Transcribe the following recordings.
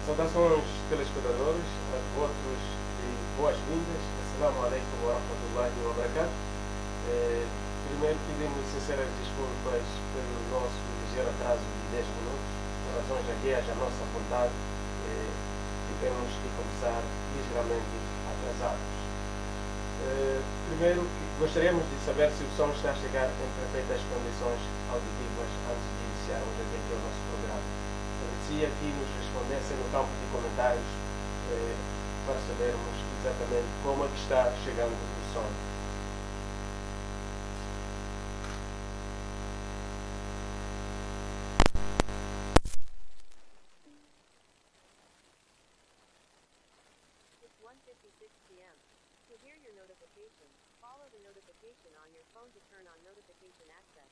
Saudações telespectadores, votos de boas-vindas. Assalamu alaikum wa rahmatullahi wa barakatuh. Primeiro pedimos sinceras desculpas pelo nosso ligeiro atraso de 10 minutos, por razões alheias à nossa vontade, tivemos de começar ligeiramente atrasados. Primeiro, gostaríamos de saber se o som está a chegar em perfeitas condições auditivas antes de iniciarmos aqui o nosso programa. Agradecia que nos respondessem no campo de comentários para sabermos exatamente como é que está chegando o som. It's 1:56 p.m. To hear your notification, follow the notification on your phone to turn on notification access.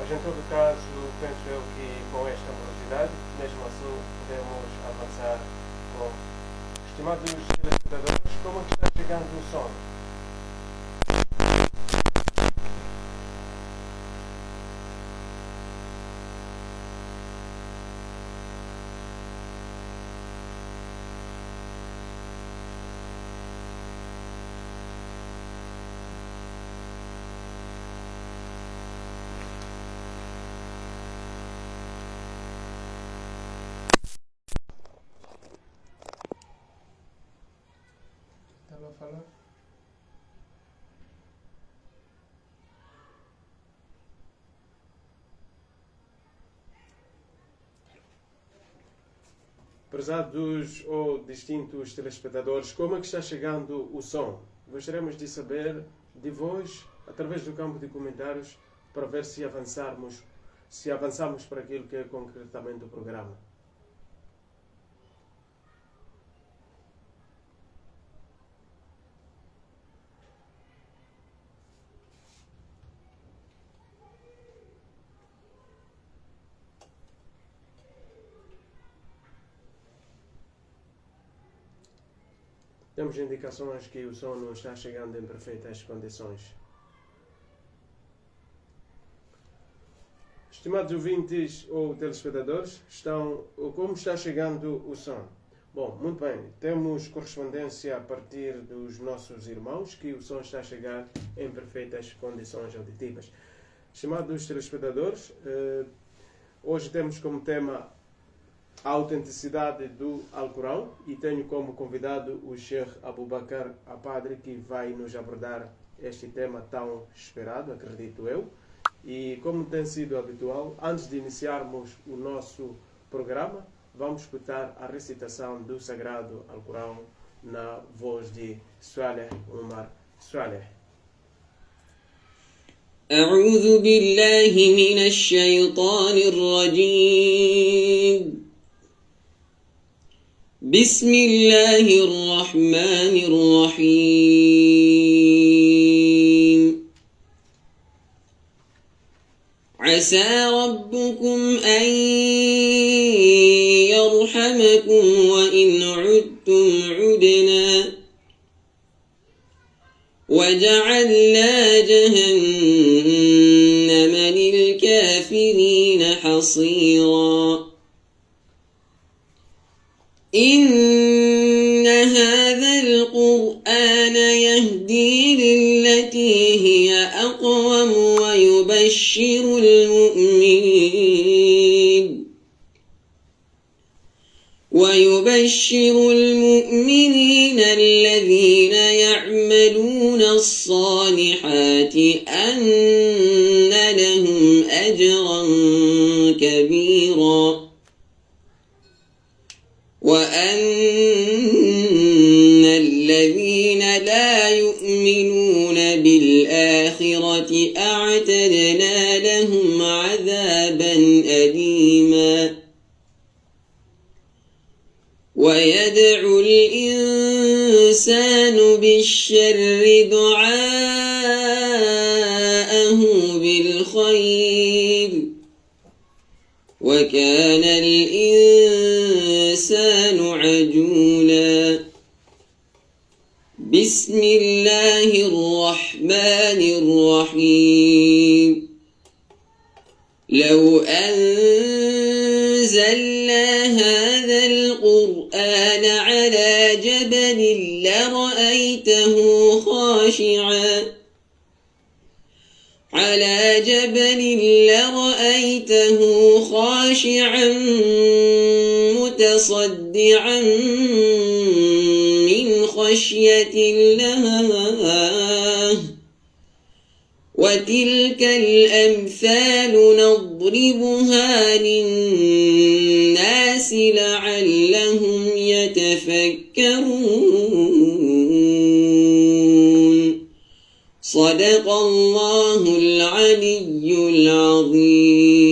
Mas em todo caso, penso eu que com esta velocidade, mesmo assim, podemos avançar com estimados telespectadores, como é que está chegando o som? Estava a falar? Prezados ou distintos telespectadores, como é que está chegando o som? Gostaríamos de saber de vós, através do campo de comentários, para ver se avançamos para aquilo que é concretamente o programa. Temos indicações que o som não está chegando em perfeitas condições. Estimados ouvintes ou telespectadores, como está chegando o som? Bom, muito bem, temos correspondência a partir dos nossos irmãos que o som está a chegar em perfeitas condições auditivas. Estimados telespectadores, hoje temos como tema a autenticidade do Alcorão e tenho como convidado o Sheikh Abu Bakr Apadri, que vai nos abordar este tema tão esperado, acredito eu. E como tem sido habitual, antes de iniciarmos o nosso programa, vamos escutar a recitação do Sagrado Alcorão na voz de Saleh Umar Saleh. أعوذ بالله من الشيطان الرجيم بسم الله الرحمن الرحيم عسى ربكم أن يرحمكم وإن عدتم عدنا وجعلنا جهنم للكافرين حصيرا إن هذا القرآن يهدي للتي هي أقوم ويبشر المؤمنين الذين يعملون الصالحات أن لهم أجرا كبيرا وأن الذين لا يؤمنون بالآخرة أعتدنا لهم عذابا أليما ويدعو الإنسان بالشر دعاءه بالخير وكان الإنسان عجولا بسم الله الرحمن الرحيم لو أنزلنا هذا القرآن على جبل لرأيته خاشعا متصدعا من خشية الله وتلك الأمثال نضربها للناس لعلهم يتفكرون صدق الله العلي العظيم.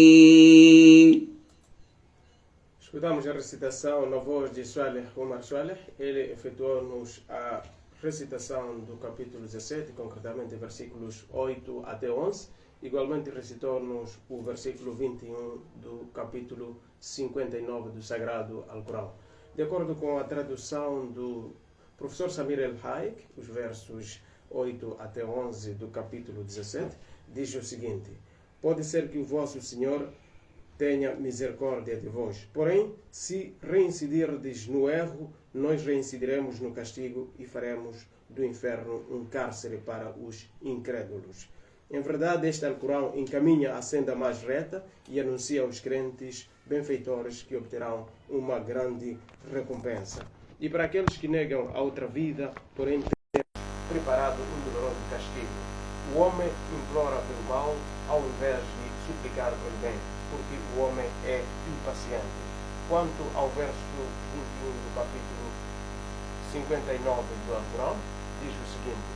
Escutamos a recitação na voz de Saleh Omar Saleh. Ele efetuou-nos a recitação do capítulo 17, concretamente versículos 8 até 11. Igualmente recitou-nos o versículo 21 do capítulo 59 do Sagrado Alcorão. De acordo com a tradução do professor Samir El-Haik, os versos 8 até 11 do capítulo 17, diz o seguinte: pode ser que o vosso Senhor tenha misericórdia de vós. Porém, se reincidirdes no erro, nós reincidiremos no castigo e faremos do inferno um cárcere para os incrédulos. Em verdade, este Alcorão encaminha a senda mais reta e anuncia aos crentes benfeitores que obterão uma grande recompensa. E para aqueles que negam a outra vida, porém tem preparado um doloroso castigo. O homem implora pelo mal ao invés de suplicar pelo bem, porque o homem é impaciente. Quanto ao verso 21 do capítulo 59 do Alcorão, diz o seguinte: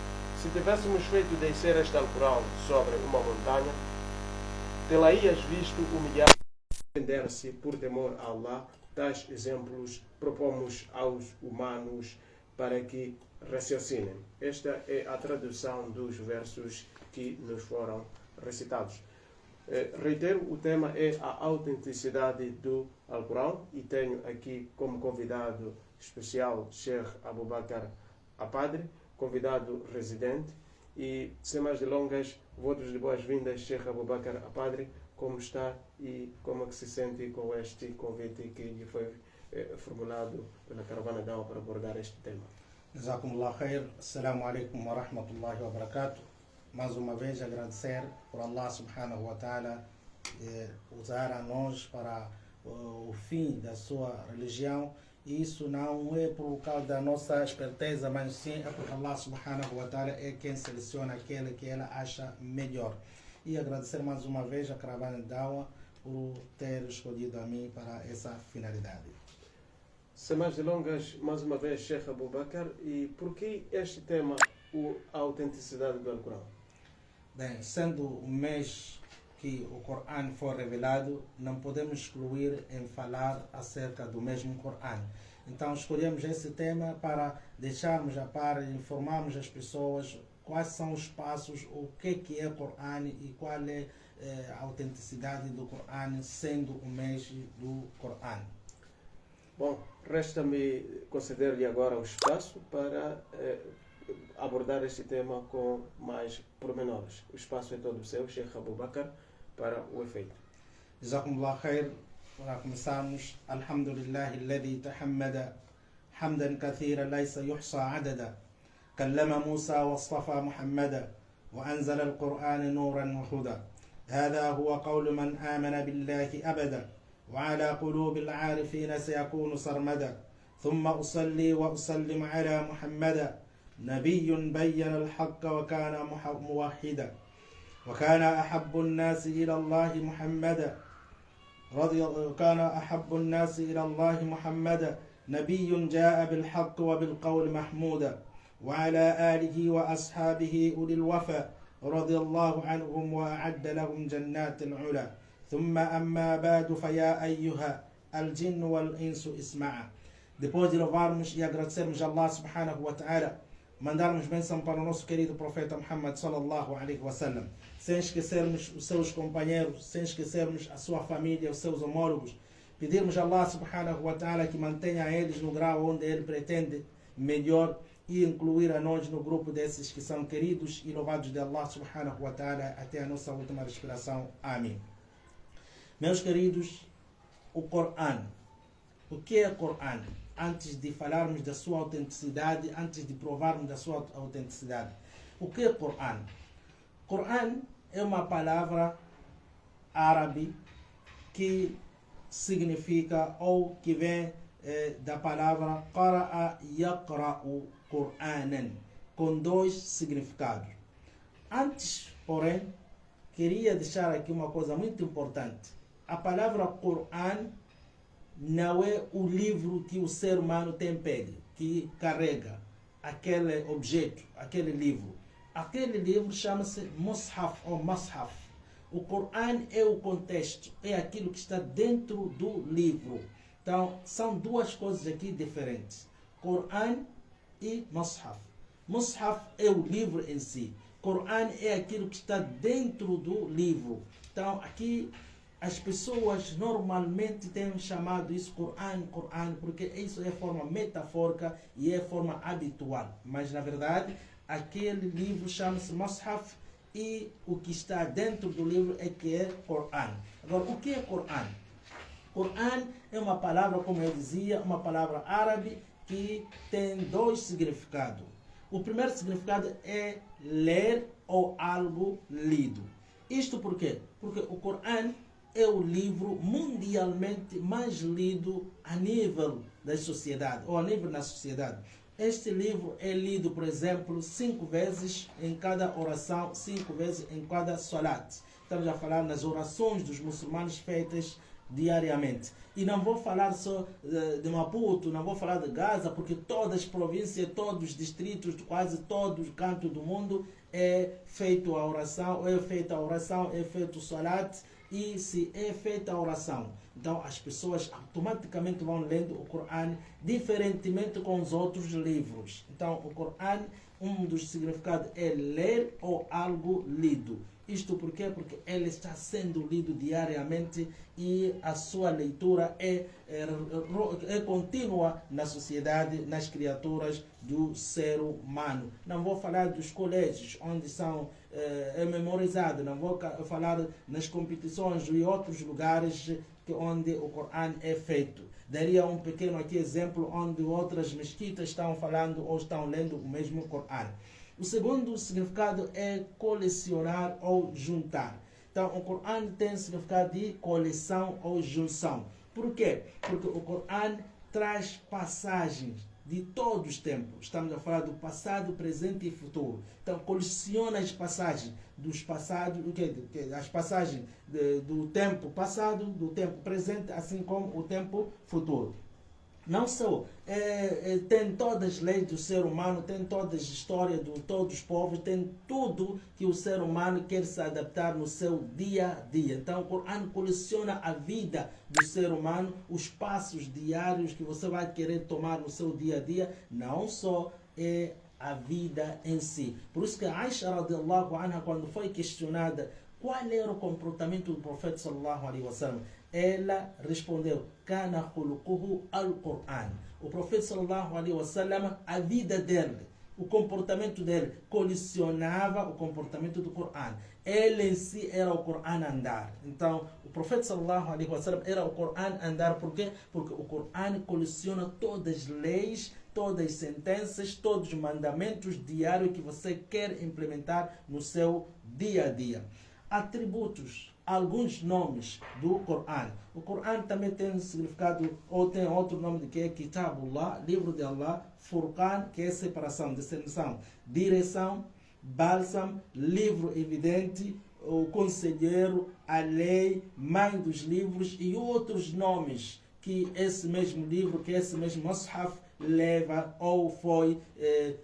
se tivéssemos feito descer este Alcorão sobre uma montanha, te-la-ias visto humilhar e defender-se por temor a Allah. Tais exemplos propomos aos humanos para que raciocinem. Esta é a tradução dos versos que nos foram recitados. Reitero, o tema é a autenticidade do Alcorão e tenho aqui como convidado especial Sheikh Abu Bakr Apadre, convidado residente. E sem mais delongas, votos de boas-vindas, Sheikh Abu Bakr Apadre. Como está e como é que se sente com este convite que lhe foi formulado pela Caravana Dawa para abordar este tema? Jazakumullah khair. Assalamu alaikum wa rahmatullahi wa barakatuh. Mais uma vez agradecer por Allah subhanahu wa ta'ala usar a nós para o fim da sua religião. E isso não é por causa da nossa esperteza, mas sim é porque Allah subhanahu wa ta'ala é quem seleciona aquele que ela acha melhor. E agradecer mais uma vez a Caravana Dawa por ter escolhido a mim para essa finalidade. Sem mais delongas, mais uma vez, Sheikh Abu Bakr, e por que este tema, a autenticidade do Alcorão? Bem, sendo o mês que o Corão foi revelado, não podemos excluir em falar acerca do mesmo Corão. Então escolhemos esse tema para deixarmos a par, informarmos as pessoas quais são os passos, o que é o Corão e qual é a autenticidade do Corão, sendo o mês do Corão. Bom, resta-me conceder-lhe agora o espaço para abordar este tema com mais pormenores. O espaço é todo seu, Sheikh Abu Bakr, para o efeito. Jazakumullah khair. Para começarmos, Alhamdulillah, alladhi tahammada hamdan kathira laysa yuhsa adada. كلم موسى واصطفى محمدا وأنزل القرآن نورا وهدى هذا هو قول من آمن بالله أبدا وعلى قلوب العارفين سيكون سرمدا ثم أصلي وأسلم على محمدا نبي بين الحق وكان موحدا وكان أحب الناس إلى الله محمدا كان أحب الناس إلى الله محمدا نبي جاء بالحق وبالقول محمودا وعلى آله وأصحابه أولي الوفا رضي الله عنهم وأعد لهم جنات العلا ثم أما بعد فيا أيها الجن والإنس اسمعا. Depois de louvarmos e agradecermos a Allah subhanahu wa ta'ala, mandarmos bênção para o nosso querido profeta Muhammad sallallahu alaihi wasallam, sem esquecermos os seus companheiros, sem esquecermos a sua família, os seus homólogos. Pedirmos a Allah subhanahu wa ta'ala que mantenha eles no grau onde Ele pretende melhor e incluir a nós no grupo desses que são queridos e louvados de Allah subhanahu wa ta'ala até a nossa última respiração. Amém. Meus queridos, o Coran. O que é o Coran? Antes de falarmos da sua autenticidade, antes de provarmos da sua autenticidade. O que é o Coran? Coran é uma palavra árabe que significa ou que vem da palavra qara'a yaqra'u Qur'anan, com dois significados. Antes, porém, queria deixar aqui uma coisa muito importante. A palavra Qur'an não é o livro que o ser humano tem pego, que carrega aquele objeto, aquele livro. Aquele livro chama-se Mushaf ou Mashaf. O Coran é o contexto, é aquilo que está dentro do livro. Então, são duas coisas aqui diferentes. Coran e Mushaf. Mushaf é o livro em si. Coran é aquilo que está dentro do livro. Então, aqui as pessoas normalmente têm chamado isso Coran, porque isso é forma metafórica e é forma habitual. Mas, na verdade, aquele livro chama-se Mushaf e o que está dentro do livro é que é Coran. Agora, o que é Coran? Coran é uma palavra, como eu dizia, uma palavra árabe que tem dois significados. O primeiro significado é ler ou algo lido. Isto por quê? Porque o Coran é o livro mundialmente mais lido a nível da sociedade, ou a nível na sociedade. Este livro é lido, por exemplo, 5 vezes em cada oração, 5 vezes em cada salat. Estamos a falar nas orações dos muçulmanos feitas diariamente. E não vou falar só de Maputo, não vou falar de Gaza, porque todas as províncias, todos os distritos, quase todos os cantos do mundo é feita a oração, é feito o salat. E se é feita a oração, então as pessoas automaticamente vão lendo o Coran, diferentemente com os outros livros. Então o Coran, um dos significados é ler ou algo lido. Isto por quê? Porque ele está sendo lido diariamente e a sua leitura é contínua na sociedade, nas criaturas do ser humano. Não vou falar dos colégios onde são memorizados, não vou falar nas competições e outros lugares onde o Coran é feito. Daria um pequeno aqui exemplo onde outras mesquitas estão falando ou estão lendo o mesmo Coran. O segundo significado é colecionar ou juntar. Então, o Coran tem significado de coleção ou junção. Por quê? Porque o Coran traz passagens de todos os tempos. Estamos a falar do passado, presente e futuro. Então, coleciona as passagens dos passados, as passagens do tempo passado, do tempo presente, assim como o tempo futuro. Não só tem todas as leis do ser humano, tem todas as histórias de todos os povos, tem tudo que o ser humano quer se adaptar no seu dia a dia. Então o Coran coleciona a vida do ser humano, os passos diários que você vai querer tomar no seu dia a dia, não só é a vida em si. Por isso que Aisha radiallahu anha, quando foi questionada qual era o comportamento do profeta sallallahu alaihi wasallam, ela respondeu: Kana khuluquhu al-Qur'an. O profeta sallallahu alaihi wasallam, a vida dele, o comportamento dele colecionava o comportamento do Coran. Ele em si era o Coran andar. Então, o profeta sallallahu alaihi wasallam era o Coran andar. Por quê? Porque o Coran coleciona todas as leis, todas as sentenças, todos os mandamentos diários que você quer implementar no seu dia a dia. Atributos, alguns nomes do Coran. O Coran também tem significado, ou tem outro nome que é Kitabullah, livro de Allah, Furqan, que é separação, distinção, direção, bálsamo, livro evidente, o conselheiro, a lei, mãe dos livros e outros nomes que esse mesmo livro, que esse mesmo Mushaf leva ou foi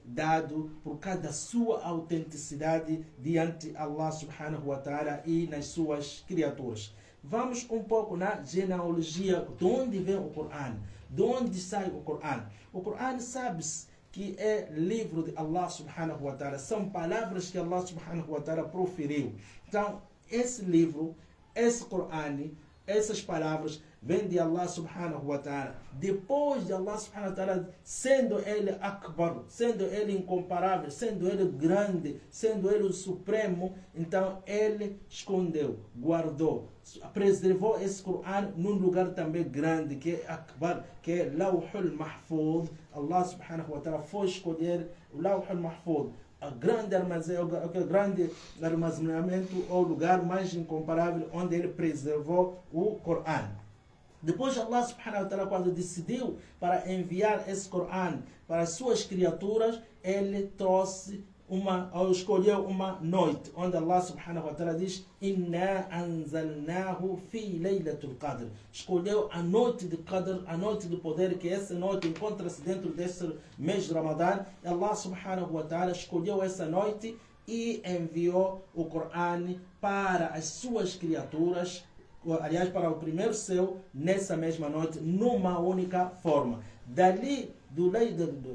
dado por cada sua autenticidade diante Allah subhanahu wa ta'ala e nas suas criaturas. Vamos um pouco na genealogia, de onde vem o Coran, de onde sai o Coran. O Coran sabe-se que é livro de Allah subhanahu wa ta'ala, são palavras que Allah subhanahu wa ta'ala proferiu. Então, esse livro, esse Corão, essas palavras vêm de Allah subhanahu wa ta'ala. Depois de Allah subhanahu wa ta'ala, sendo ele Akbar, sendo ele incomparável, sendo ele grande, sendo ele o supremo, então ele escondeu, guardou, preservou esse Corão num lugar também grande, que é Akbar, que é Lawhul Mahfuz. Allah subhanahu wa ta'ala foi escolher o Lawhul Mahfuz, o grande armazenamento, ou lugar mais incomparável, onde ele preservou o Corão. Depois Allah subhanahu wa ta'ala, quando decidiu para enviar esse Corão para as suas criaturas, ele escolheu uma noite, onde Allah subhanahu wa ta'ala diz: Inna anzalnahu fi laylatul qadr. Escolheu a noite de Qadr, a noite de poder, que essa noite encontra-se dentro deste mês de Ramadã. Allah subhanahu wa ta'ala escolheu essa noite e enviou o Corão para as suas criaturas, aliás, para o primeiro céu, nessa mesma noite, numa única forma. Dali,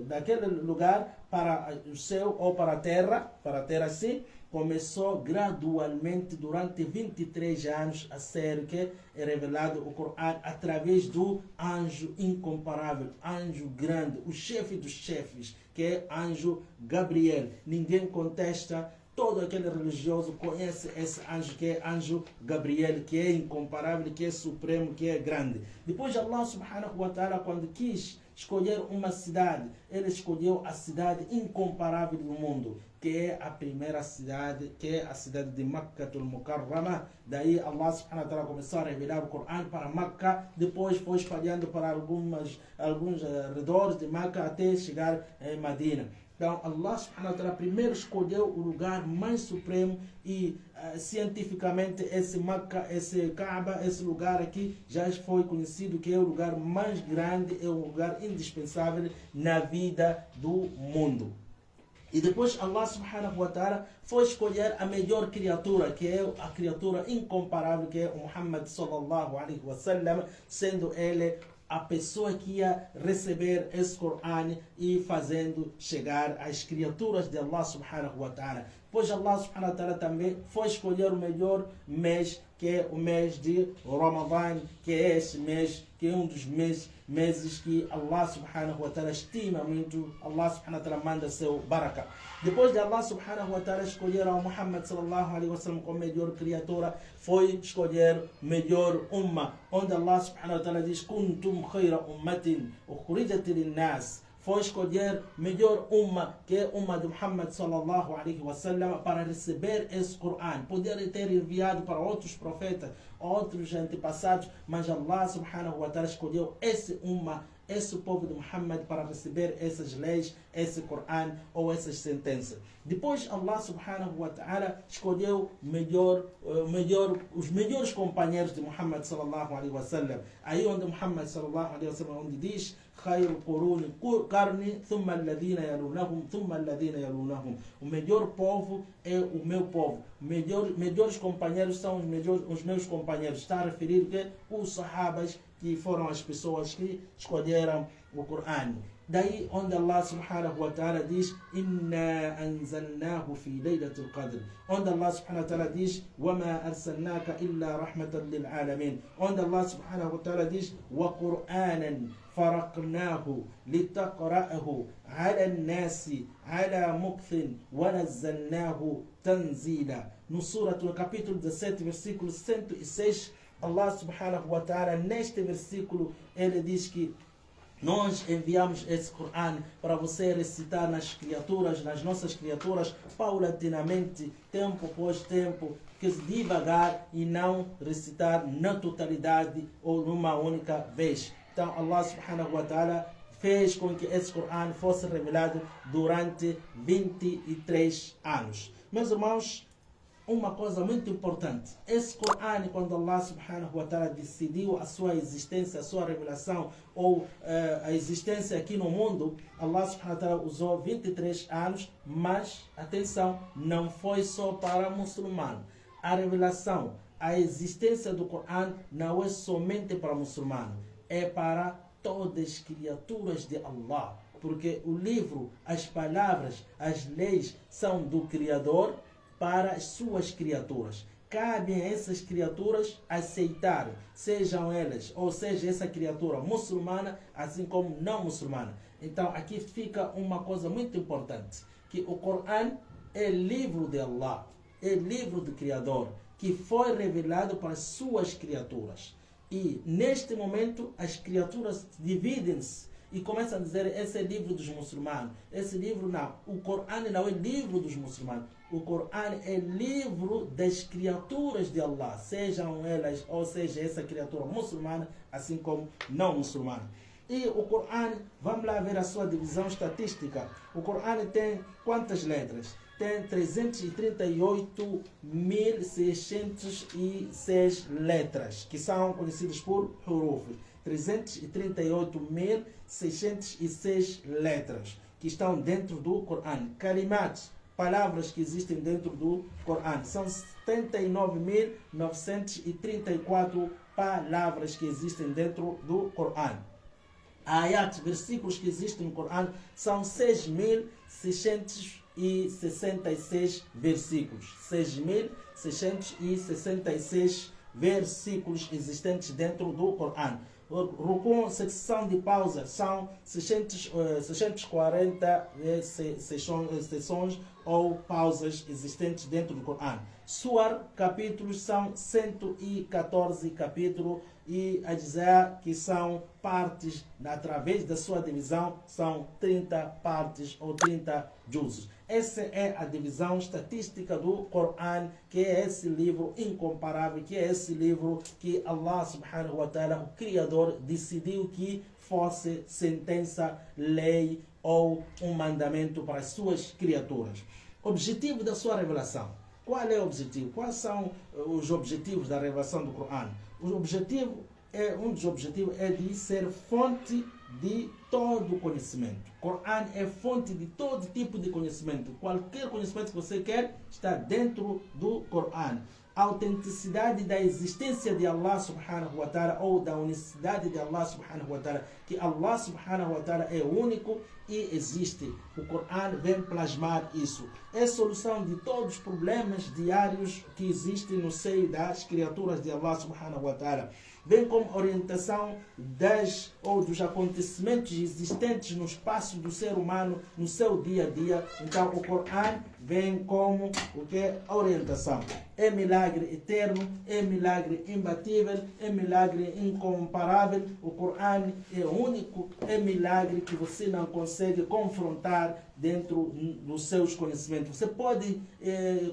daquele lugar para o céu, ou para a terra sim, começou gradualmente durante 23 anos a ser revelado o Corão através do anjo incomparável, anjo grande, o chefe dos chefes, que é anjo Gabriel. Ninguém contesta. Todo aquele religioso conhece esse anjo, que é anjo Gabriel, que é incomparável, que é supremo, que é grande. Depois Allah subhanahu wa ta'ala, quando quis escolher uma cidade, ele escolheu a cidade incomparável do mundo, que é a primeira cidade, que é a cidade de Makkatul Mukarrama. Daí Allah subhanahu wa ta'ala começou a revelar o Corão para Makkah, depois foi espalhando para alguns redores de Makkah até chegar em Medina. Então, Allah subhanahu wa ta'ala primeiro escolheu o lugar mais supremo e cientificamente esse Makkah, esse Kaaba, esse lugar aqui já foi conhecido que é o lugar mais grande, é um lugar indispensável na vida do mundo. E depois Allah subhanahu wa ta'ala foi escolher a melhor criatura, que é a criatura incomparável, que é o Muhammad sallallahu alaihi wasallam, sendo ele a pessoa que ia receber esse Corão e fazendo chegar às criaturas de Allah subhanahu wa ta'ala. Pois Allah subhanahu wa ta'ala também foi escolher o melhor mês, que é o mês de Ramadã, que é esse mês, que é um dos meses que Allah subhanahu wa ta'ala estima muito. Allah subhanahu wa ta'ala manda seu baraka. Depois de Allah subhanahu wa ta'ala escolher ao Muhammad sallallahu alaihi wasallam como melhor criatura, foi escolher melhor umma, onde Allah subhanahu wa ta'ala diz: Kuntum khayra ummatin ukhrijat lin-nas. Foi escolher melhor umma, que é umma de Muhammad sallallahu alaihi wasallam, para receber esse Corão. Poderia ter enviado para outros profetas, outros antepassados, mas Allah subhanahu wa ta'ala escolheu esse umma, esse povo de Muhammad, para receber essas leis, esse Corão ou essas sentenças. Depois Allah subhanahu wa ta'ala escolheu os melhores companheiros de Muhammad sallallahu alaihi wasallam. Aí onde Muhammad sallallahu alaihi wasallam, onde diz: خير القرون قرني ثم الذين يلونهم ثم الذين يلونهم. O melhor povo é o meu povo. Melhores companheiros são os meus companheiros. Está a referir que os sahabas, que foram as pessoas que escolheram o Corão. Daí onde Allah subhanahu wa ta'ala diz: Inna anzalnahu fi laylatul qadr. Onde Allah subhanahu wa ta'ala diz: Wama arsalnaka illa rahmatan lil alamin. Onde Allah subhanahu wa ta'ala diz: Wa Qur'anan faraqnahu litaqra'ahu ala an-nasi ala mukthin wa nazzalnahu tanzila. No capítulo 17, versículo 106, Allah subhanahu wa ta'ala, neste versículo, ele diz que nós enviamos esse Corão para você recitar nas nossas criaturas, paulatinamente, tempo após tempo, que devagar, e não recitar na totalidade ou numa única vez. Então Allah subhanahu wa ta'ala fez com que esse Corão fosse revelado durante 23 anos. Meus irmãos, uma coisa muito importante: esse Corão, quando Allah subhanahu wa ta'ala decidiu a sua existência, a sua revelação, ou a existência aqui no mundo, Allah subhanahu wa ta'ala usou 23 anos, mas, atenção, não foi só para muçulmano. A revelação, a existência do Corão não é somente para muçulmano, é para todas as criaturas de Allah. Porque o livro, as palavras, as leis são do Criador para as suas criaturas. Cabe a essas criaturas aceitar, sejam elas, ou seja, essa criatura muçulmana, assim como não muçulmana. Então, aqui fica uma coisa muito importante, que o Corão é livro de Allah, é livro do Criador, que foi revelado para as suas criaturas. E, neste momento, as criaturas dividem-se e começam a dizer, esse é livro dos muçulmanos, esse livro não. O Corão não é livro dos muçulmanos. O Corão é livro das criaturas de Allah, sejam elas, ou seja, essa criatura muçulmana, assim como não muçulmana. E o Corão, vamos lá ver a sua divisão estatística. O Corão tem quantas letras? Tem 338.606 letras, que são conhecidas por huruf. 338.606 letras que estão dentro do Corão. Kalimat, palavras que existem dentro do Corão, são 79.934 palavras que existem dentro do Corão. Ayat, versículos que existem no Corão, são 6.666 versículos. 6.666 versículos existentes dentro do Corão. Rukun, secção de pausa, são 640 sessões ou pausas existentes dentro do Corão. Suar, capítulos, são 114 capítulos, e a dizer que são partes, através da sua divisão, são 30 partes ou 30 juzos. Essa é a divisão estatística do Corão, que é esse livro incomparável, que é esse livro que Allah subhanahu wa ta'ala, o Criador, decidiu que fosse sentença, lei ou um mandamento para as suas criaturas. Objetivo da sua revelação. Qual é o objetivo? Quais são os objetivos da revelação do Corão? Um dos objetivos é de ser fonte de todo conhecimento. O Corão é fonte de todo tipo de conhecimento. Qualquer conhecimento que você quer está dentro do Corão. A autenticidade da existência de Allah subhanahu wa ta'ala, ou da unicidade de Allah subhanahu wa ta'ala, que Allah subhanahu wa ta'ala é único e existe. O Corão vem plasmar isso. É solução de todos os problemas diários que existem no seio das criaturas de Allah subhanahu wa ta'ala. Vem como orientação dos acontecimentos existentes no espaço do ser humano, no seu dia a dia. Então o Corão vem como o que é orientação. É milagre eterno, é milagre imbatível, é milagre incomparável. O Corão é único, é milagre que você não consegue confrontar dentro dos seus conhecimentos. Você pode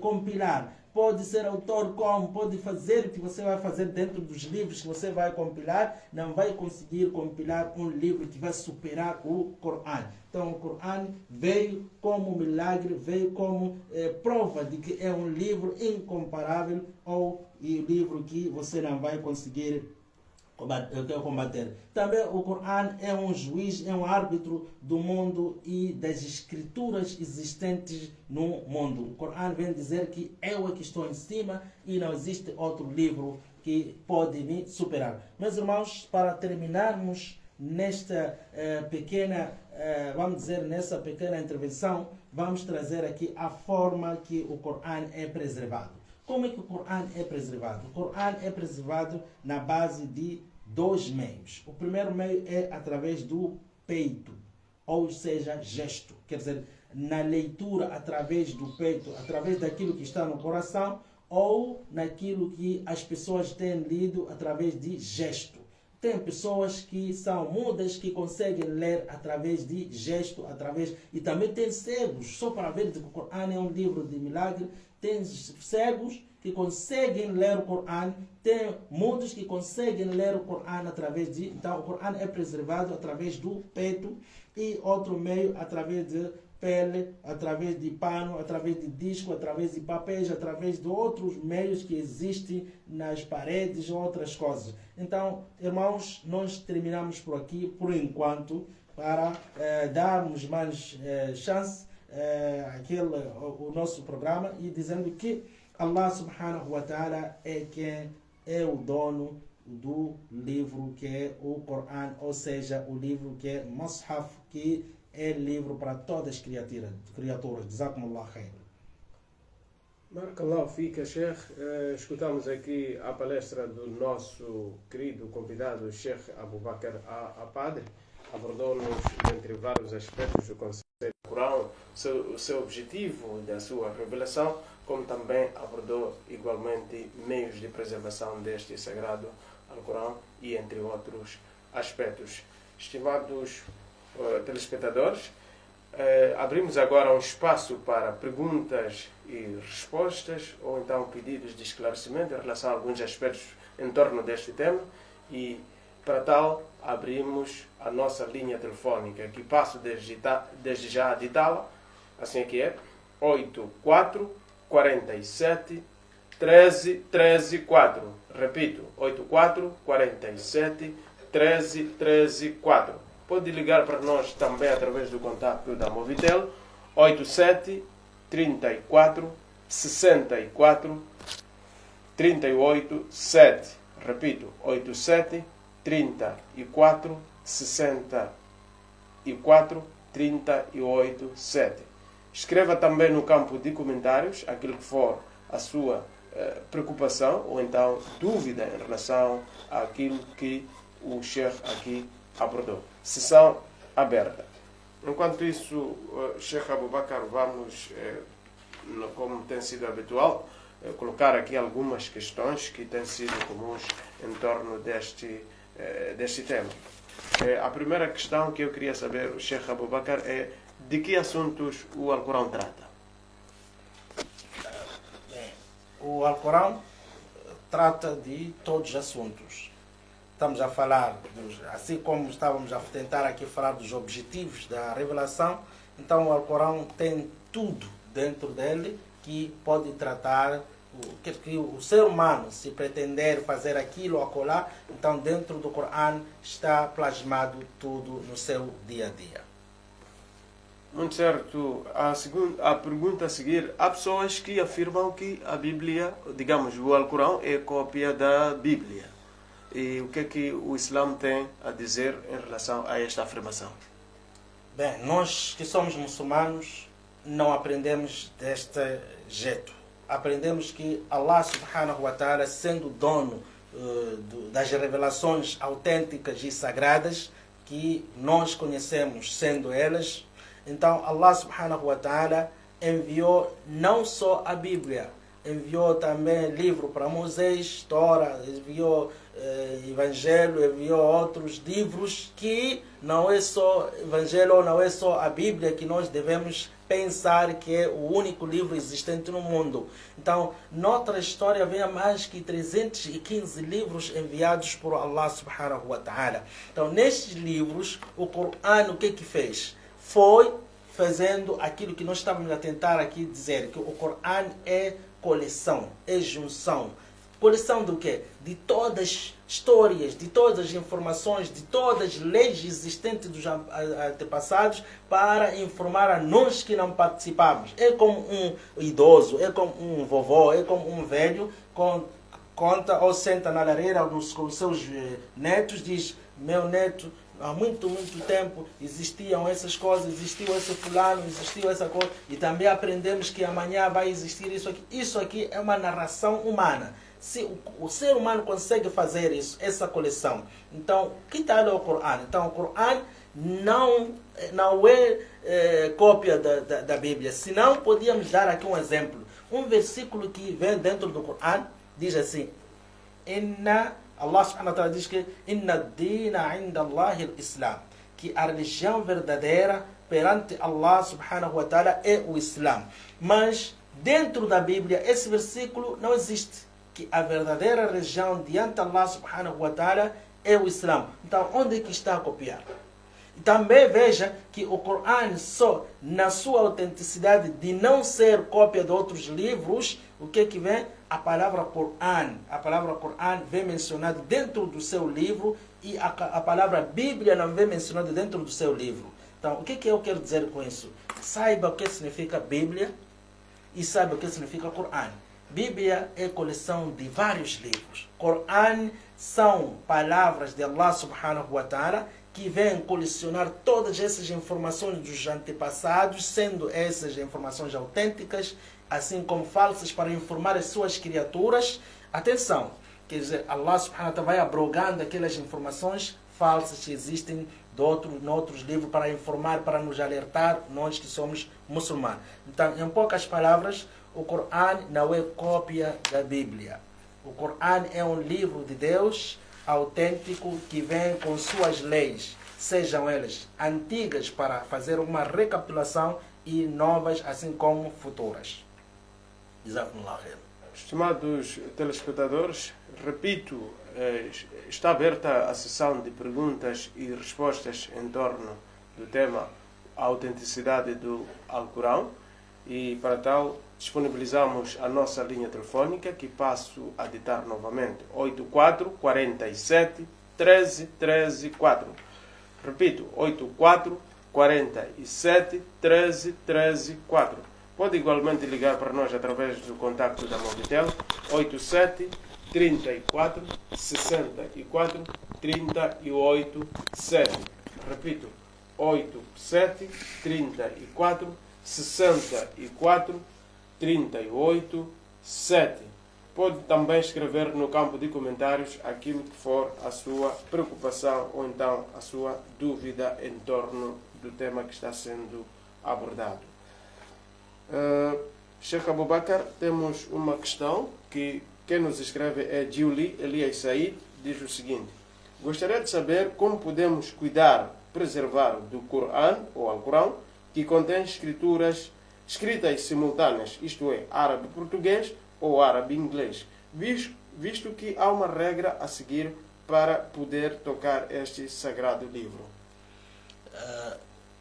compilar, pode ser autor como, pode fazer o que você vai fazer dentro dos livros que você vai compilar, não vai conseguir compilar um livro que vai superar o Corão. Então o Corão veio como milagre, veio como prova de que é um livro incomparável, ou livro que você não vai conseguir combater. Também o Corão é um juiz, é um árbitro do mundo e das escrituras existentes no mundo. O Corão vem dizer que eu é que estou em cima e não existe outro livro que pode me superar. Meus irmãos, para terminarmos nesta nessa pequena intervenção, vamos trazer aqui a forma que o Corão é preservado. Como é que o Corão é preservado? O Corão é preservado na base de dois meios. O primeiro meio é através do peito, ou seja, gesto. Quer dizer, na leitura através do peito, através daquilo que está no coração, ou naquilo que as pessoas têm lido através de gesto. Tem pessoas que são mudas, que conseguem ler através de gesto, e também tem cegos, só para ver que o Corão é um livro de milagre. Tem cegos que conseguem ler o Corão, tem mudos que conseguem ler o Corão através de... Então o Corão é preservado através do peito, e outro meio através de pele, através de pano, através de disco, através de papéis, através de outros meios que existem nas paredes e outras coisas. Então, irmãos, nós terminamos por aqui, por enquanto, para darmos mais chance o nosso programa, e dizendo que Allah subhanahu wa ta'ala é quem é o dono do livro que é o Corão, ou seja, o livro que é Mus'haf, que é livro para todas as criaturas. Jazakumullah khair. Barakallahu fika, Sheikh. Escutamos aqui a palestra do nosso querido convidado, Sheikh Abu Bakr Padre. Abordou-nos, entre vários aspectos do conceito do Corão, o seu objetivo da sua revelação, como também abordou igualmente meios de preservação deste sagrado Alcorão e entre outros aspectos. Estimados telespectadores, abrimos agora um espaço para perguntas e respostas ou então pedidos de esclarecimento em relação a alguns aspectos em torno deste tema e, para tal, abrimos a nossa linha telefónica, que passo desde já a ditá-la, assim que é 84 47 13 13 4. Repito, 84 47 13 13 4. Pode ligar para nós também através do contato da Movitel 87 34 64 38 7. Repito, 87 34 64 38 7. Escreva também no campo de comentários aquilo que for a sua preocupação ou então dúvida em relação àquilo que o Sheikh aqui abordou. Sessão aberta. Enquanto isso, Sheikh Abu Bakr, vamos, como tem sido habitual, colocar aqui algumas questões que têm sido comuns em torno deste tema. A primeira questão que eu queria saber, Sheikh Abu Bakr, é de que assuntos o Alcorão trata? O Alcorão trata de todos os assuntos. Estamos a falar, assim como estávamos a tentar aqui falar dos objetivos da revelação, então o Alcorão tem tudo dentro dele que pode tratar, que o ser humano, se pretender fazer aquilo ou acolá, então dentro do Corão está plasmado tudo no seu dia a dia. Muito certo. A pergunta a seguir, há pessoas que afirmam que a Bíblia, digamos, o Alcorão é cópia da Bíblia. E o que é que o Islã tem a dizer em relação a esta afirmação? Bem, nós que somos muçulmanos não aprendemos deste jeito. Aprendemos que Allah subhanahu wa ta'ala, sendo dono das revelações autênticas e sagradas que nós conhecemos, sendo elas, então Allah subhanahu wa ta'ala enviou não só a Bíblia, enviou também livro para Moisés, Torá, enviou Evangelho, enviou outros livros que não é só Evangelho ou não é só a Bíblia que nós devemos pensar que é o único livro existente no mundo. Então, noutra história, vem mais que 315 livros enviados por Allah subhanahu wa ta'ala. Então, nestes livros, o Corão o que fez? Foi fazendo aquilo que nós estávamos a tentar aqui dizer, que o Corão é coleção, é junção. Coleção do quê? De todas as histórias, de todas as informações, de todas as leis existentes dos antepassados para informar a nós que não participamos. É como um idoso, é como um vovô, é como um velho, conta ou senta na lareira com os seus netos, diz, meu neto, há muito tempo existiam essas coisas, existiu esse fulano, existiu essa coisa, e também aprendemos que amanhã vai existir isso aqui. Isso aqui é uma narração humana. Se o ser humano consegue fazer isso, essa coleção, então, que tal é o Corão? Então, o Corão não é cópia da Bíblia. Senão, podíamos dar aqui um exemplo. Um versículo que vem dentro do Corão diz assim, Allah subhanahu wa ta'ala diz que Inna ad-dina 'inda Allahi al-Islam, que a religião verdadeira perante Allah subhanahu wa ta'ala é o Islã. Mas dentro da Bíblia esse versículo não existe, que a verdadeira religião diante de Allah subhanahu wa ta'ala é o Islã. Então onde é que está a copiar? E também veja que o Corão, só na sua autenticidade de não ser cópia de outros livros, o que vem? A palavra Corão. A palavra Corão vem mencionada dentro do seu livro e a palavra Bíblia não vem mencionada dentro do seu livro. Então, o que eu quero dizer com isso? Saiba o que significa Bíblia e saiba o que significa Corão. Bíblia é coleção de vários livros. Corão são palavras de Allah subhanahu wa ta'ala que vem colecionar todas essas informações dos antepassados, sendo essas informações autênticas, assim como falsas, para informar as suas criaturas. Atenção, quer dizer, Allah subhanahu wa ta'ala vai abrogando aquelas informações falsas que existem em outros livros para informar, para nos alertar, nós que somos muçulmanos. Então, em poucas palavras, o Corão não é cópia da Bíblia. O Corão é um livro de Deus autêntico que vem com suas leis, sejam elas antigas para fazer uma recapitulação e novas, assim como futuras. Jazakumullah khair. Estimados telespectadores, repito, está aberta a sessão de perguntas e respostas em torno do tema autenticidade do Alcorão, e para tal disponibilizamos a nossa linha telefônica, que passo a ditar novamente: 84 47 13 13 4. Repito, 84 47 13 13 4. Pode igualmente ligar para nós através do contacto da Movitel 87 34 64 38 7. Repito, 87 34 64 38 7. Pode também escrever no campo de comentários aquilo que for a sua preocupação ou então a sua dúvida em torno do tema que está sendo abordado. Sheikh Abu Bakr, temos uma questão que quem nos escreve é Julie Elias Said. Diz o seguinte: gostaria de saber como podemos cuidar, preservar do Corão ou Alcorão, que contém escritas simultâneas, isto é, árabe-português ou árabe-inglês, visto que há uma regra a seguir para poder tocar este sagrado livro.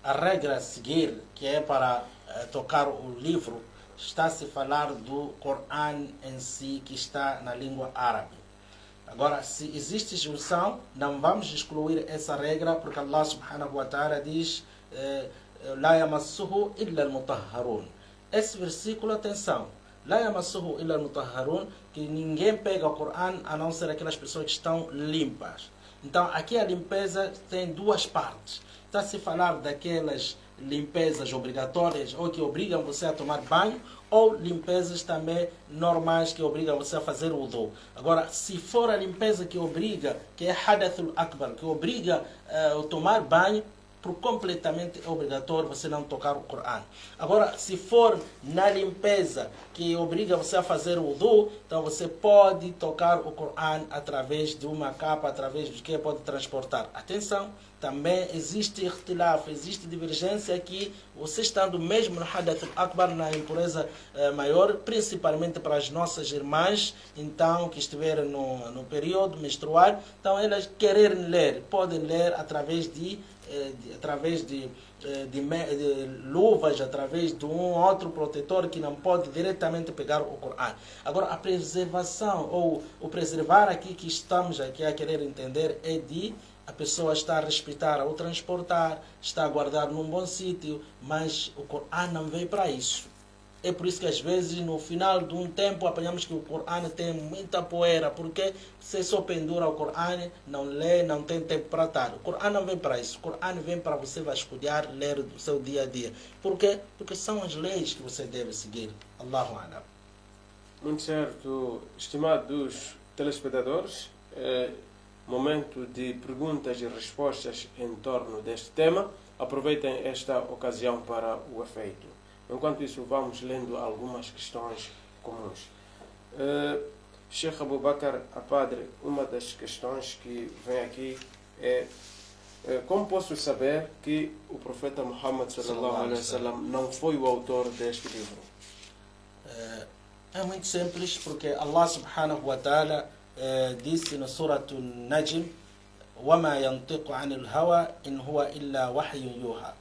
A regra a seguir, que é para tocar o livro, está-se a falar do Corão em si, que está na língua árabe. Agora, se existe junção, não vamos excluir essa regra, porque Allah subhanahu wa ta'ala diz La yamassuhu illa al-mutahharun. Esse versículo, atenção, La yamassuhu illa al-mutahharun, que ninguém pega o Corão a não ser aquelas pessoas que estão limpas. Então, aqui a limpeza tem duas partes. Está-se a falar daquelas limpezas obrigatórias ou que obrigam você a tomar banho, ou limpezas também normais que obrigam você a fazer o wudu. Agora, se for a limpeza que obriga, que é hadathul akbar, que obriga a tomar banho, por completamente obrigatório você não tocar o Corão. Agora, se for na limpeza que obriga você a fazer o wudu, então você pode tocar o Corão através de uma capa, através de que pode transportar. Atenção, também existe ikhtilaf, existe divergência aqui, você estando mesmo no Hadath al-Akbar, na impureza maior, principalmente para as nossas irmãs, então, que estiverem no período menstrual, então elas quererem ler, podem ler através de luvas, através de um outro protetor que não pode diretamente pegar o Corão. Agora, a preservação, ou o preservar aqui que estamos aqui a querer entender, é de a pessoa está a respeitar ou transportar, está a guardar num bom sítio, mas o Corão não veio para isso. É por isso que às vezes no final de um tempo apanhamos que o Corão tem muita poeira, porque você só pendura o Corão, não lê, não tem tempo para estar. O Corão não vem para isso. O Corão vem para você vasculhar, ler do seu dia a dia. Por quê? Porque são as leis que você deve seguir. Allahu A'lam. Muito certo, estimados telespectadores. Momento de perguntas e respostas em torno deste tema. Aproveitem esta ocasião para o efeito. Enquanto isso, vamos lendo algumas questões comuns. Sheikh Abu Bakr, a padre, uma das questões que vem aqui é: como posso saber que o profeta Muhammad sallallahu alaihi wasallam não foi o autor deste livro? É muito simples, porque Allah subhanahu wa ta'ala disse no Surat An-Najm: وَمَا يَنْطِقُ عَنِ الْهَوَى إِنْ هُوَ إِلَّا وَحْيٌ يُوحَى.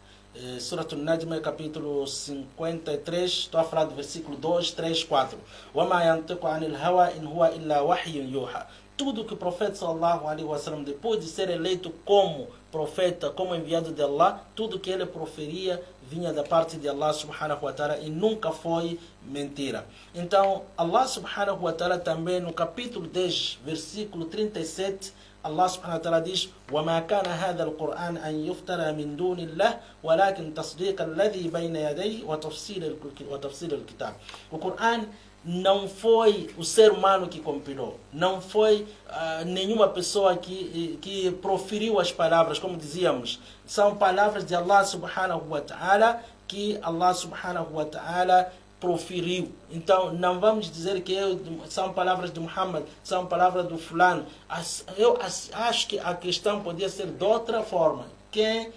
Surat An-Najm, capítulo 53, estou a falar do versículo 2, 3, 4. وَمَا يَنْطِقُ عَنِ الْهَوَى إِنْ هُوَ إِلَّا وَحْيٌ يُوحَى. Tudo que o profeta sallallahu alaihi wasallam, depois de ser eleito como profeta, como enviado de Allah, tudo que ele proferia vinha da parte de Allah subhanahu wa ta'ala e nunca foi mentira. Então, Allah subhanahu wa ta'ala também no capítulo 10, versículo 37, Allah subhanahu wa ta'ala diz: وَمَا كَانَ هَذَا الْقُرْآنَ أَنْ يُفْتَرَى مِنْ دُونِ اللَّهِ وَلَكِنْ تَصْدِيقَ الَّذِي بَيْنَ يَدَيْهِ وَتَفْصِيلَ الْكِتَابِ. O Corão não foi o ser humano que compilou, não foi nenhuma pessoa que proferiu as palavras, como dizíamos, são palavras de Allah subhanahu wa ta'ala que Allah subhanahu wa ta'ala proferiu. Então não vamos dizer que são palavras de Muhammad, são palavras do fulano. Eu acho que a questão podia ser de outra forma. Quem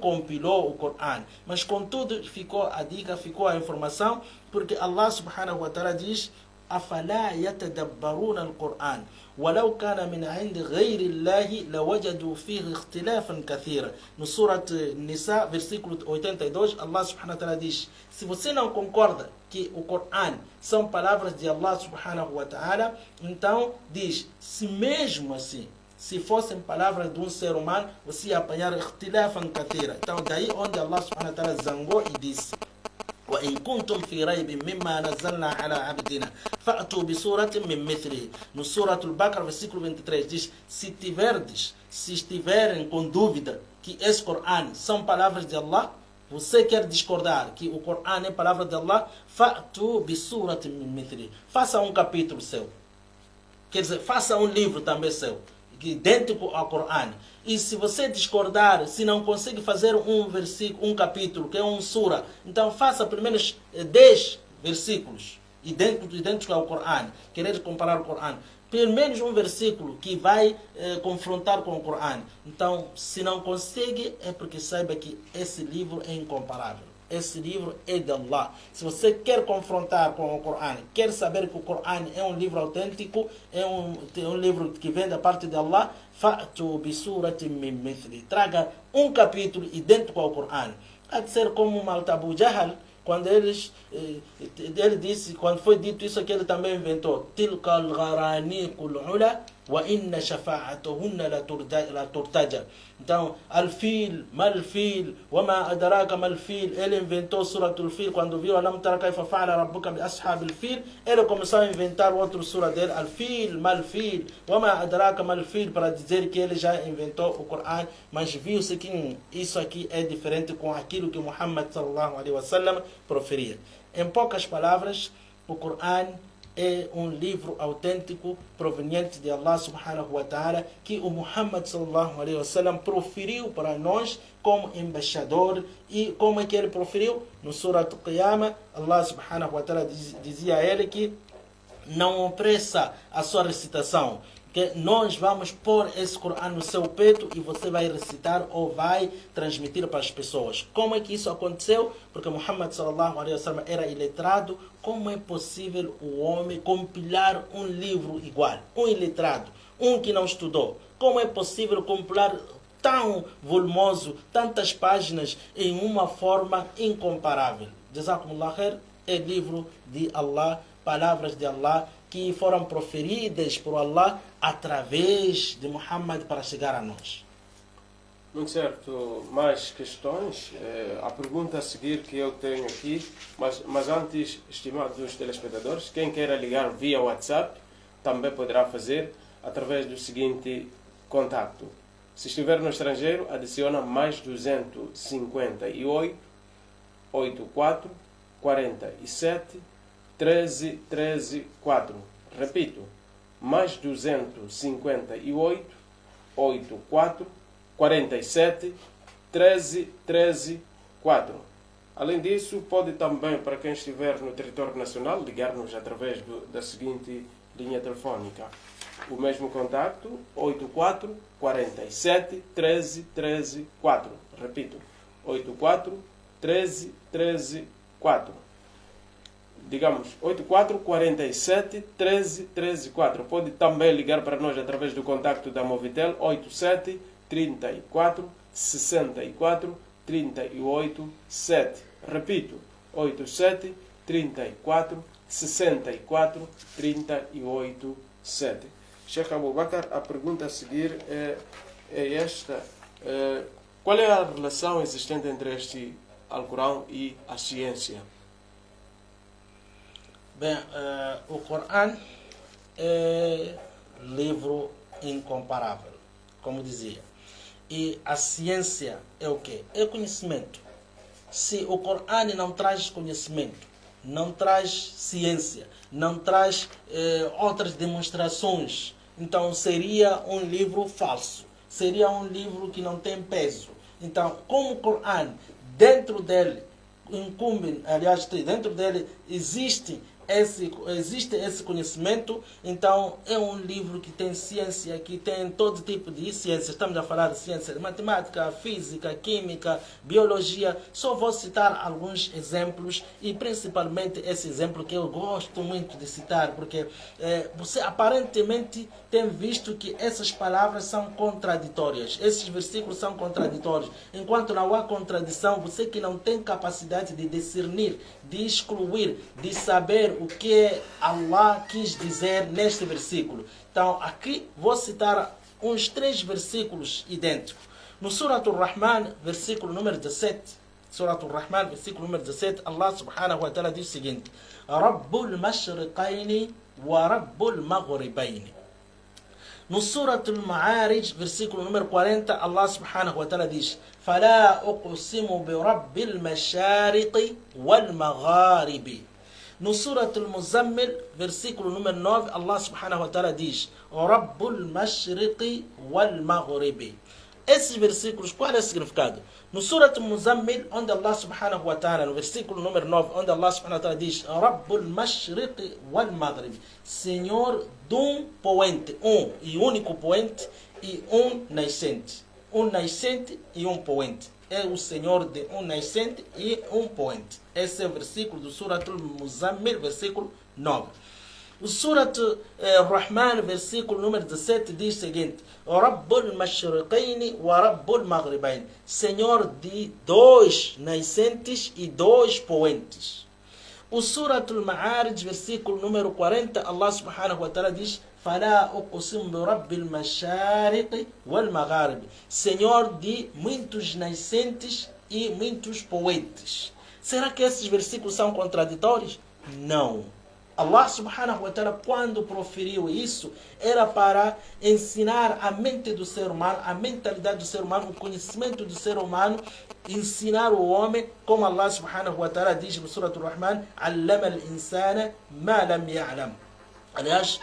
compilou o Corão? Mas contudo ficou a dica, ficou a informação, porque Allah subhanahu wa ta'ala diz: أفلا يتدبرون القرآن ولو كان من عند غير الله لوجدوا فيه اختلافا كثيرا. No Surah Nisa, versículo 82, Allah subhanahu wa ta'ala diz: se você não concorda que o Corão são palavras de Allah subhanahu wa ta'ala, então diz, se mesmo assim, se fossem palavras de um ser humano, você ia apanhar اختلافا كثيرا. Então daí onde Allah subhanahu wa ta'ala zangou e disse: وإن كنتم في ريب مما نزلنا على عبدنا فأتوا بسورة من مثله. No Surah Al-Baqarah, versículo 23, diz: se estiverem com dúvida que esse Corão são palavras de Allah, você quer discordar que o Corão é palavra de Allah, فأتوا بسورة من مثله. Faça um capítulo seu. Quer dizer, faça um livro também seu, idêntico ao Corão. E se você discordar, se não consegue fazer um versículo, um capítulo, que é um sura, então faça pelo menos 10 versículos idênticos ao Corão. Querer comparar o Corão, pelo menos um versículo que vai confrontar com o Corão. Então, se não consegue, é porque saiba que esse livro é incomparável. Esse livro é de Allah. Se você quer confrontar com o Corão, quer saber que o Corão é um livro autêntico, é um livro que vem da parte de Allah, فَأْتُوا بِسُورَةٍ مِّن مِثْلِهِ. Traga um capítulo idêntico ao Corão. Há de ser como Abu Jahl, quando ele disse, quando foi dito isso, que ele também inventou: تِلْكَ الْغَرَانِيقُ الْعُلَى وَإِنَّ شَفَاعَتُهُنَّ لَتُرْتَجَى. Então, Al-Fil, Mal-Fil, وَمَا أَدْرَاكَ مَا-الْفِيل. Ele inventou Suratul Fil. Quando viu Alam Tara Kayfa Fa'ala Rabbuka bi Ashabil Fil, ele começou a inventar outro sura dele, Al-Fil, Mal-Fil, وَمَا أَدْرَاكَ مَا-الْفِيل, para dizer que ele já inventou o Corão. Mas viu-se que isso aqui é diferente com aquilo que Muhammad sallallahu alaihi wasallam proferia. Em poucas palavras, o Corão é um livro autêntico proveniente de Allah subhanahu wa ta'ala, que o Muhammad sallallahu alaihi wasallam proferiu para nós como embaixador. E como é que ele proferiu? No Surah Al-Qiyamah, Allah subhanahu wa ta'ala dizia a ele que não apressa a sua recitação, que nós vamos pôr esse Corão no seu peito e você vai recitar ou vai transmitir para as pessoas. Como é que isso aconteceu? Porque Muhammad sallallahu alaihi wasallam era iletrado. Como é possível o homem compilar um livro igual? Um iletrado, um que não estudou. Como é possível compilar tão volumoso, tantas páginas em uma forma incomparável? Jazakumullah khair. É livro de Allah, palavras de Allah, que foram proferidas por Allah através de Muhammad para chegar a nós. Muito certo. Mais questões? A pergunta a seguir que eu tenho aqui, mas antes, estimados telespectadores, quem queira ligar via WhatsApp também poderá fazer através do seguinte contacto. Se estiver no estrangeiro, adiciona mais 258 84 47 13 13 4. Repito, mais 258 84 47 13 13 4. Além disso, pode também, para quem estiver no território nacional, ligar-nos através da seguinte linha telefónica. O mesmo contacto, 84 47 13 13 4. Repito, 84 13 13 4. Digamos, 84 47 13 13 4. Pode também ligar para nós através do contacto da Movitel, 87 34 64 38 7. Repito, 87 34 64 38 7. Sheikh Abu Bakr, a pergunta a seguir é esta. Qual é a relação existente entre Alcorão e a ciência? Bem, o Corão é livro incomparável, como dizia. E a ciência é o quê? É conhecimento. Se o Corão não traz conhecimento, não traz ciência, não traz outras demonstrações, então seria um livro falso. Seria um livro que não tem peso. Então, como o Corão, dentro dele, dentro dele existe esse conhecimento, então é um livro que tem ciência, que tem todo tipo de ciência. Estamos a falar de ciência de matemática, física, química, biologia. Só vou citar alguns exemplos e principalmente esse exemplo que eu gosto muito de citar, porque você aparentemente tem visto que essas palavras são contraditórias, esses versículos são contraditórios. Enquanto não há contradição, você que não tem capacidade de discernir, de excluir, de saber o que Allah quis dizer neste versículo. Então, aqui vou citar uns 3 versículos idênticos. No Surat Al-Rahman, versículo número 17, Surat Al-Rahman, versículo número 17, Allah subhanahu wa ta'ala diz o seguinte: Rabbul mashriqaini wa Rabbul maghribaini. No Surat Al-Ma'arij, versículo número 40, Allah subhanahu wa ta'ala diz: فَلَا أُقْسِمُ بِرَبِّ الْمَشَارِقِ وَالْمَغَارِبِ. No Surat Al-Muzammil, versículo número 9, Allah subhanahu wa ta'ala diz: Rabbul mashriqi wal maghribi. Esses versículos, qual é o significado? No Surat Al-Muzammil, onde Allah subhanahu wa ta'ala, no versículo número 9, onde Allah subhanahu wa ta'ala diz: Rabbul mashriqi wal maghribi. Senhor de um poente, um e único poente e um nascente. Um nascente e um poente. É o Senhor de um nascente e um poente. Esse é o versículo do Surat Al-Muzammil, versículo 9. O Surat Al-Rahman, versículo número 17, diz o seguinte: Rabbul mashriqaini wa Rabbul maghribaini. Senhor de 2 nascentes e 2 poentes. O Surat Al-Ma'arij, versículo número 40, Allah subhanahu wa ta'ala diz: فَلَا أُقْسِمُ بِرَبِّ الْمَشَارِقِ وَالْمَغَارِبِ. Senhor de muitos nascentes e muitos poentes. Será que esses versículos são contraditórios? Não. Allah subhanahu wa ta'ala, quando proferiu isso, era para ensinar a mente do ser humano, a mentalidade do ser humano, o conhecimento do ser humano, ensinar o homem, como Allah subhanahu wa ta'ala diz no Surat Al-Rahman: عَلَّمَ الْإِنسَانَ مَا لَمْ يَعْلَمْ. Aliás,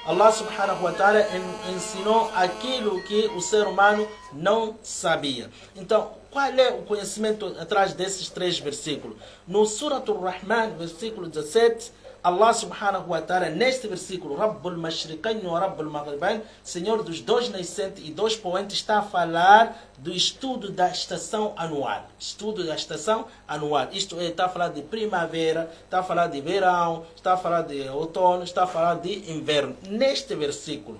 Allah subhanahu wa ta'ala ensinou aquilo que o ser humano não sabia. Então, qual é o conhecimento atrás desses 3 versículos? No Surat Al-Rahman, versículo 17, Allah subhanahu wa ta'ala, neste versículo, Rabbul mashriqaini wa Rabbul maghribaini, Senhor dos 2 nascentes e 2 poentes, está a falar do estudo da estação anual. Estudo da estação anual. Isto é, está a falar de primavera, está a falar de verão, está a falar de outono, está a falar de inverno. Neste versículo.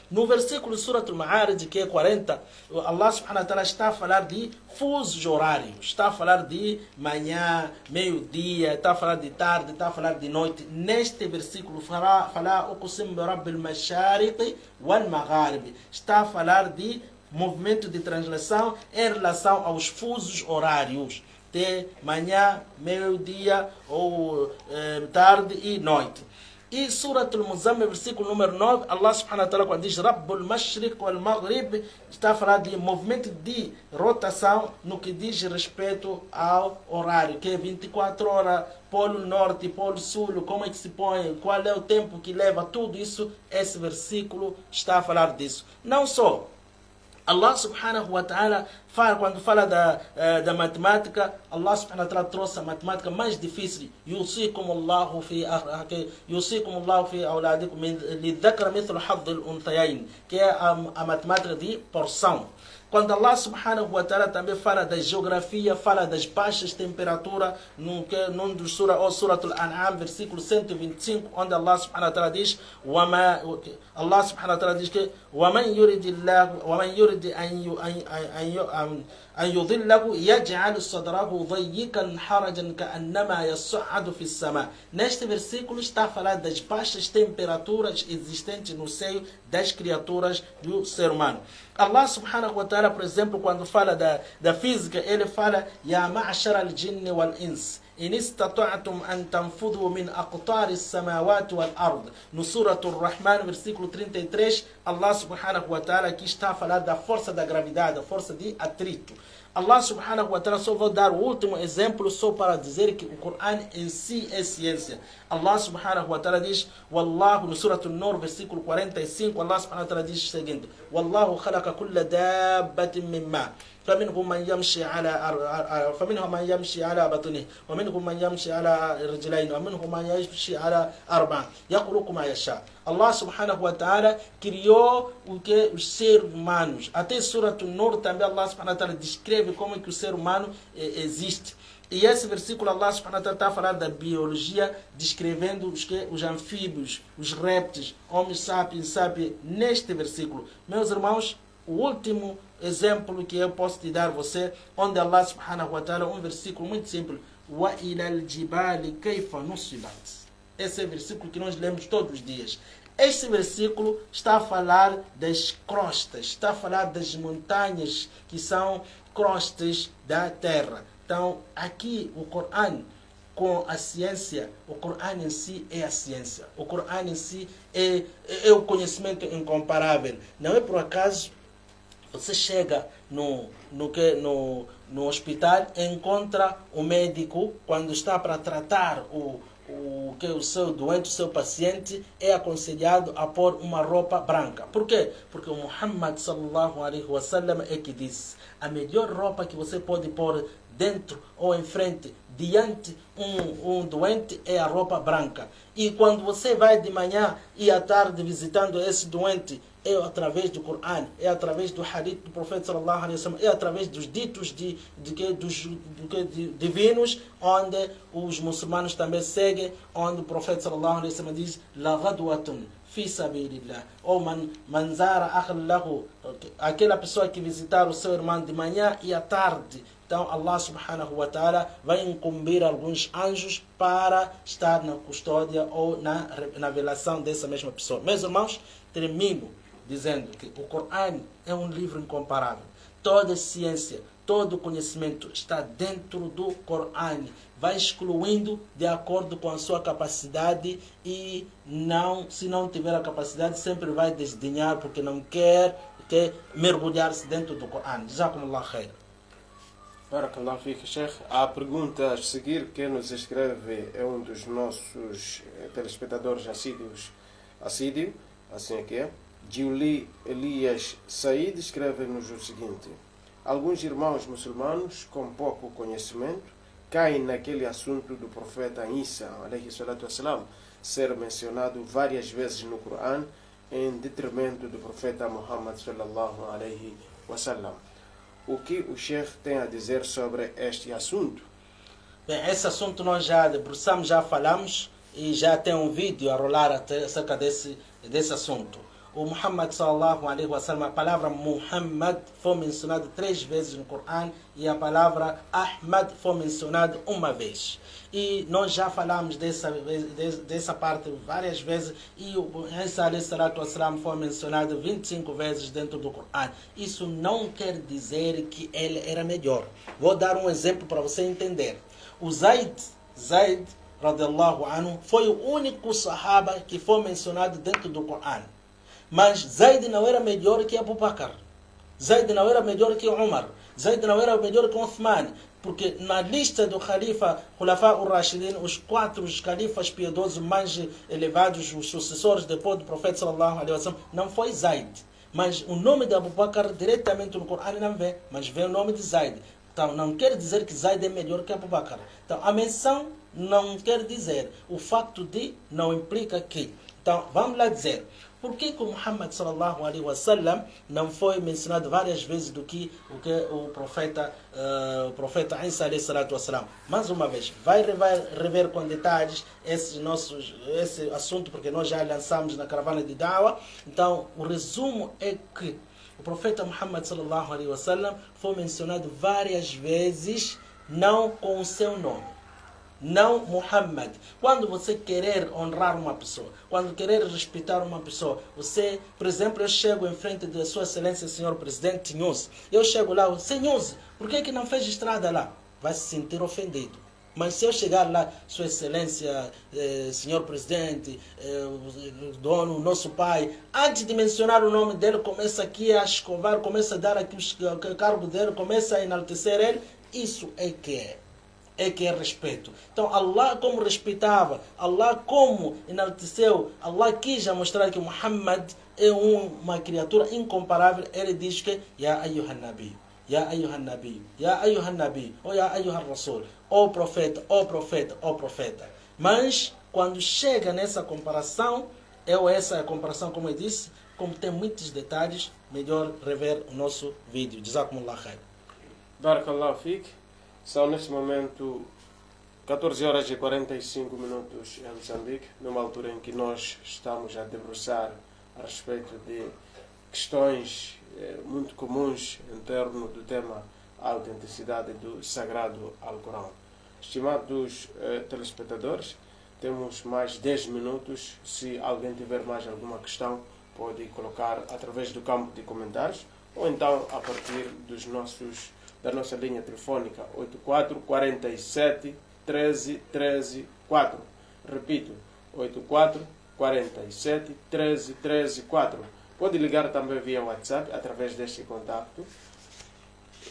No versículo Surat Al-Ma'arij, que é 40, Allah subhanahu wa ta'ala está a falar de fusos horários, está a falar de manhã, meio-dia, está a falar de tarde, está a falar de noite. Neste versículo, فَلَا أُقْسِمُ بِرَبِّ الْمَشَارِقِ وَالْمَغَارِبِ, está a falar de movimento de translação em relação aos fusos horários de manhã, meio-dia ou tarde e noite. E Surat Al-Muzammil, versículo número 9, Allah subhanahu wa ta'ala, quando diz Rabbul mashriq wal maghrib, está a falar de movimento de rotação no que diz respeito ao horário, que é 24 horas, polo norte, polo sul, como é que se põe, qual é o tempo que leva, tudo isso, esse versículo está a falar disso. Não só Allah subhanahu wa ta'ala, quando fala da matemática, Allah subhanahu wa ta'ala trouxe a matemática mais difícil. Yusikumullahu fi awladikum lidhakara mithlu hadd al-unthayayn, que é a matemática de porção. Quando Allah subhanahu wa ta'ala também fala da geografia, fala das baixas temperaturas, num dos Surat Al-An'am, versículo 125, onde Allah subhanahu wa ta'ala diz, Allah subhanahu wa ta'ala diz que وَمَنْ يُرِدِ أَنْ يُضِلَّهُ يَجْعَلُ صَدْرَهُ ضَيِّقًا حَرَجًا كَأَنَّمَا يَصَّعَّدُ فِي السَّمَاءِ. Neste versículo está a falar das baixas temperaturas existentes no seio das criaturas do ser humano. Allah subhanahu wa ta'ala Ta'ala, por exemplo, quando fala da física, ele fala Ya ma'ashara al-jinni wal-ins إن استطعتم أن تنفذوا من أقطار السماوات والأرض. No Surah Ar-Rahman, versículo 33, Allah subhanahu wa ta'ala aqui está a falar da força da gravidade, da força de atrito. Allah subhanahu wa ta'ala, só vou dar o último exemplo só para dizer que o Coran em si é ciência. Allah subhanahu wa ta'ala diz, Wallahu, no Surah An-Nur, versículo 45, Allah subhanahu wa ta'ala diz o seguinte, Wallahu khalaqa kulla dabbatin min ma. فمنهم من يمشي على بطنه ومنهم من يمشي على رجلين ومنهم من يمشي على أربع يخلق ما يشاء. Allah subhanahu wa ta'ala criou os seres humanos. Até Surah An-Nur também Allah subhanahu wa ta'ala descreve como é que o ser humano existe. E esse versículo Allah subhanahu wa ta'ala está a falar da biologia, descrevendo os anfíbios, os répteis, homens sapiens, neste versículo. Meus irmãos, o último exemplo que eu posso te dar você, onde Allah subhanahu wa ta'ala, um versículo muito simples, wa ilal jibali kayfa nusibat. Esse é o versículo que nós lemos todos os dias. Este versículo está a falar das crostas, está a falar das montanhas que são crostas da terra. Então, aqui o Coran com a ciência, o Coran em si é a ciência. O Coran em si é o conhecimento incomparável. Não é por acaso você chega no hospital e encontra o médico, quando está para tratar o seu doente, o seu paciente, é aconselhado a pôr uma roupa branca. Por quê? Porque o Muhammad sallallahu alaihi wasallam é que disse, a melhor roupa que você pode pôr dentro ou em frente, diante um doente, é a roupa branca. E quando você vai de manhã e à tarde visitando esse doente, é através do Coran, é através do hadith do profeta sallallahu alaihi wasallam, é através dos ditos divinos, onde os muçulmanos também seguem, onde o profeta sallallahu alaihi wasallam diz la ghadwatun fi sabilillah, ou man zara akhallahu, aquela pessoa que visitar o seu irmão de manhã e à tarde. Então Allah subhanahu wa ta'ala vai incumbir alguns anjos para estar na custódia ou na velação dessa mesma pessoa. Meus irmãos, termino dizendo que o Coran é um livro incomparável. Toda ciência, todo conhecimento está dentro do Coran. Vai excluindo de acordo com a sua capacidade e se não tiver a capacidade, sempre vai desdenhar porque não quer mergulhar-se dentro do Coran. Jazakumullah khair. Barakallahu fique, Sheikh. A pergunta a seguir que nos escreve é um dos nossos telespectadores assíduo, assim é que é. Julie Elias Said escreve-nos o seguinte: alguns irmãos muçulmanos com pouco conhecimento caem naquele assunto do profeta Isa, alayhi salatu wassalam, ser mencionado várias vezes no Coran em detrimento do profeta Muhammad sallallahu alayhi wasallam. O que o Sheikh tem a dizer sobre este assunto? Bem, esse assunto nós já debruçamos, já falamos e já tem um vídeo a rolar acerca desse assunto. O Muhammad sallallahu alaihi wasallam, a palavra Muhammad foi mencionada 3 vezes no Coran e a palavra Ahmad foi mencionada uma vez. E nós já falamos dessa parte várias vezes e o Isa alayhi salatu wassalam foi mencionado 25 vezes dentro do Coran. Isso não quer dizer que ele era melhor. Vou dar um exemplo para você entender. O Zaid radiallahu anhu foi o único sahaba que foi mencionado dentro do Coran. Mas Zaid não era melhor que Abu Bakr. Zaid não era melhor que Umar. Zaid não era melhor que Uthman. Porque na lista do Khalifa, Khulafa al-Rashidin, os 4 califas piedosos mais elevados, os sucessores depois do profeta sallallahu alaihi wasallam, não foi Zaid. Mas o nome de Abu Bakr diretamente no Coran não vê, mas vê o nome de Zaid. Então não quer dizer que Zaid é melhor que Abu Bakr. Então a menção não quer dizer. O facto de não implica que. Então vamos lá dizer. Por que o Muhammad sallallahu alaihi wasallam não foi mencionado várias vezes do que o profeta Isa alaihi salatu wassalam? Mais uma vez, vai rever com detalhes esse assunto, porque nós já lançamos na caravana de Da'wa. Então, o resumo é que o profeta Muhammad sallallahu alaihi wasallam foi mencionado várias vezes, não com o seu nome. não Muhammad. Quando você querer honrar uma pessoa, quando querer respeitar uma pessoa, você, por exemplo, eu chego em frente da Sua Excelência, Senhor Presidente Nhus, eu chego lá, Senhor, por que não fez estrada lá? Vai se sentir ofendido. Mas se eu chegar lá, Sua Excelência, Senhor Presidente, dono, nosso pai, antes de mencionar o nome dele, começa aqui a escovar, começa a dar aqui o cargo dele, começa a enaltecer ele, isso é que é respeito. Então Allah como respeitava, Allah como enalteceu, Allah quis já mostrar que Muhammad é uma criatura incomparável. Ele diz que Ya ayyuhan nabi, Ya ayyuhan nabi, Ya ayyuhan nabi, ou Ya ayyuhan rasul, ó profeta, ó profeta, ó profeta. Mas quando chega nessa comparação, essa comparação, como eu disse, como tem muitos detalhes, melhor rever o nosso vídeo. Jazakumullah khair. Barakallahu fique. São neste momento 14 horas e 45 minutos em Moçambique, numa altura em que nós estamos a debruçar a respeito de questões muito comuns em torno do tema a autenticidade do Sagrado Alcorão. Estimados telespectadores, temos mais 10 minutos. Se alguém tiver mais alguma questão, pode colocar através do campo de comentários ou então a partir da nossa linha telefônica 84 47 13 13 4. Repito, 84 47 13 13 4. Pode ligar também via WhatsApp através deste contacto.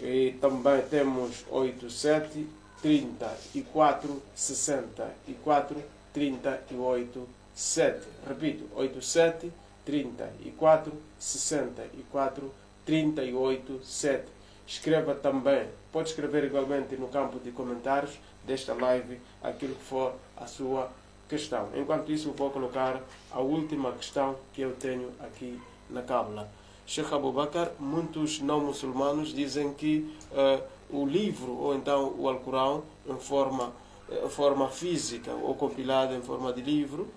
E também temos 87 34 64 38 7. Repito, 87 34 64 38 7. Escreva também, pode escrever igualmente no campo de comentários desta live aquilo que for a sua questão. Enquanto isso, vou colocar a última questão que eu tenho aqui na cábula. Sheikh Abu Bakr, muitos não muçulmanos dizem que o livro, ou então o Alcorão, em forma física ou compilado em forma de livro,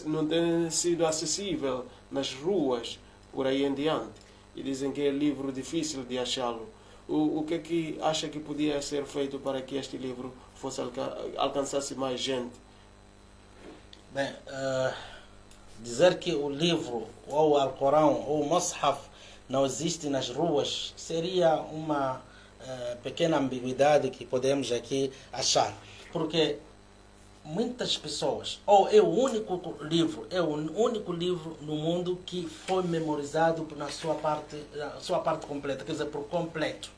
não tem sido acessível nas ruas por aí em diante. E dizem que é livro difícil de achá-lo. O que é que acha que podia ser feito para que este livro alcançasse mais gente? Bem, dizer que o livro, ou o Alcorão, ou o Mus'haf não existe nas ruas, seria uma pequena ambiguidade que podemos aqui achar. Porque muitas pessoas, ou é o único livro no mundo que foi memorizado na sua parte completa, quer dizer, por completo.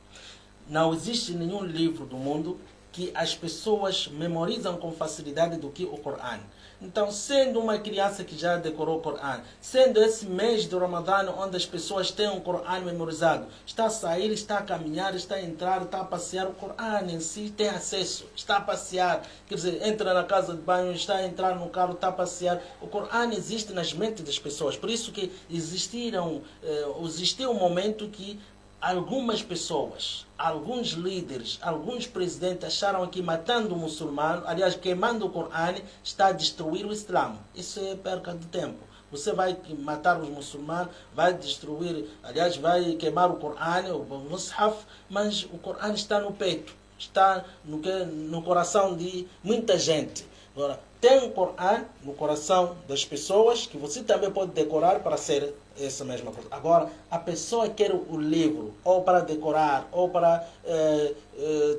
Não existe nenhum livro do mundo que as pessoas memorizam com facilidade do que o Corão. Então, sendo uma criança que já decorou o Corão, sendo esse mês do Ramadã onde as pessoas têm um Corão memorizado, está a sair, está a caminhar, está a entrar, está a passear, o Corão em si tem acesso, está a passear, quer dizer, entra na casa de banho, está a entrar no carro, está a passear. O Corão existe nas mentes das pessoas, por isso que existiu um momento que algumas pessoas, alguns líderes, alguns presidentes acharam que matando o muçulmano, aliás, queimando o Corão, está a destruir o Islã. Isso é perca de tempo. Você vai matar os muçulmanos, vai destruir, aliás, vai queimar o Corão, o Mus'haf, mas o Corão está no peito, está no coração de muita gente. Agora, tem o Corão no coração das pessoas que você também pode decorar para ser essa mesma coisa. Agora, a pessoa quer o livro ou para decorar, ou para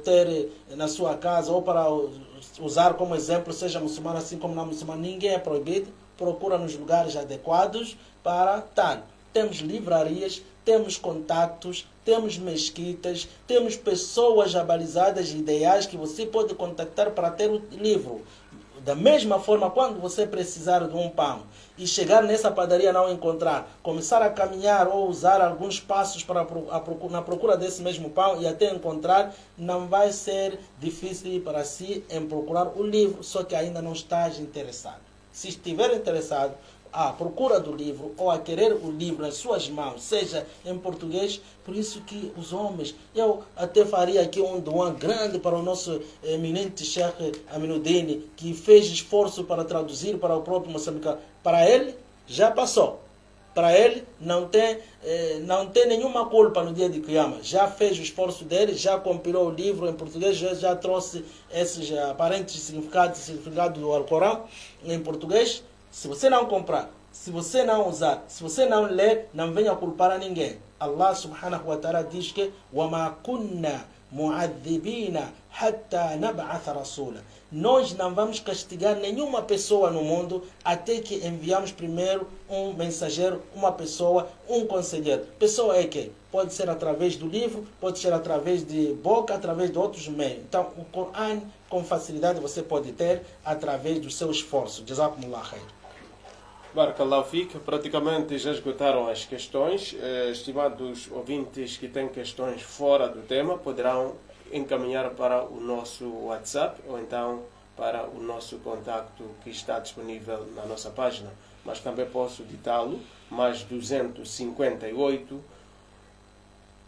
ter na sua casa, ou para usar como exemplo, seja muçulmano assim como não muçulmano, ninguém é proibido. Procura nos lugares adequados para tal. Temos livrarias, temos contactos, temos mesquitas, temos pessoas abalizadas e ideais que você pode contactar para ter o livro. Da mesma forma, quando você precisar de um pão e chegar nessa padaria não encontrar, começar a caminhar ou usar alguns passos na procura desse mesmo pão e até encontrar, não vai ser difícil para si em procurar o livro, só que ainda não estás interessado. Se estiver interessado, à procura do livro ou a querer o livro nas suas mãos, seja em português, por isso que os homens, eu até faria aqui um doan grande para o nosso eminente Sheikh Aminuddin, que fez esforço para traduzir para o próprio moçambicano. Para ele, já passou. para ele não tem nenhuma culpa no dia de Qiyama. Já fez o esforço dele, já compilou o livro em português, já trouxe esses aparentes significados do Alcorão em português. Se você não comprar, se você não usar, se você não ler, não venha culpar a ninguém. Allah subhanahu wa ta'ala diz que وَمَا كُنَّا مُعَذِّبِينَ حَتَّى نَبْعَثَ رَسُولًا. Nós não vamos castigar nenhuma pessoa no mundo até que enviamos primeiro um mensageiro, uma pessoa, um conselheiro. Pessoa é quem? Pode ser através do livro, pode ser através de boca, através de outros meios. Então, o Coran, com facilidade, você pode ter através do seu esforço. Jazakumullah khair. Barakallahu Fik, praticamente já esgotaram as questões. Estimados ouvintes que têm questões fora do tema, poderão encaminhar para o nosso WhatsApp ou então para o nosso contacto que está disponível na nossa página. Mas também posso ditá-lo, mais 258